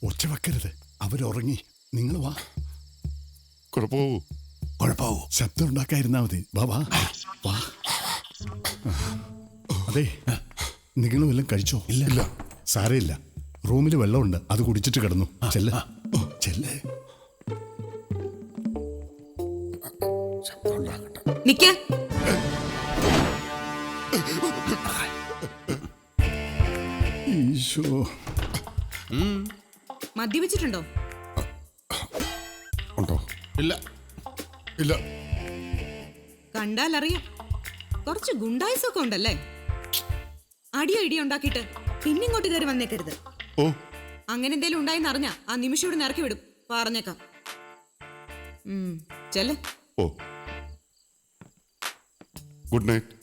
ഒച്ച വെക്കരുത്, അവരുറങ്ങി. നിങ്ങൾ വാ. കുഴപ്പമാവൂ. ശബ്ദം ഉണ്ടാക്കാതിരുന്നാ മതി. വാ വാ വാ. അതെ, നിങ്ങൾ വല്ലതും കഴിച്ചോ? ഇല്ല. സാരമില്ല, റൂമിൽ വെള്ളമുണ്ട്, അത് കുടിച്ചിട്ട് കിടന്നു. ചെല്ല് ചെല്ല്. നിക്ക്. ഈശോ. മദ്യപിച്ചിട്ടുണ്ടോ? ഉണ്ടോ? ഇല്ല ഇല്ല. കണ്ടാൽ അറിയാം, കുറച്ച് ഗുണ്ടായിസൊക്കെ ഉണ്ടല്ലേ. അടിയോ ഇടിയോ ഉണ്ടാക്കിയിട്ട് പിന്നെ ഇങ്ങോട്ട് കയറി വന്നേക്കരുത്. ഓ, അങ്ങനെ എന്തേലും ഉണ്ടായെന്ന് അറിഞ്ഞാ ആ നിമിഷം ഇവിടെ ഇറക്കി വിടും. പറഞ്ഞേക്കാം. ചെല്ല്. ഓ, ഗുഡ് നൈറ്റ്.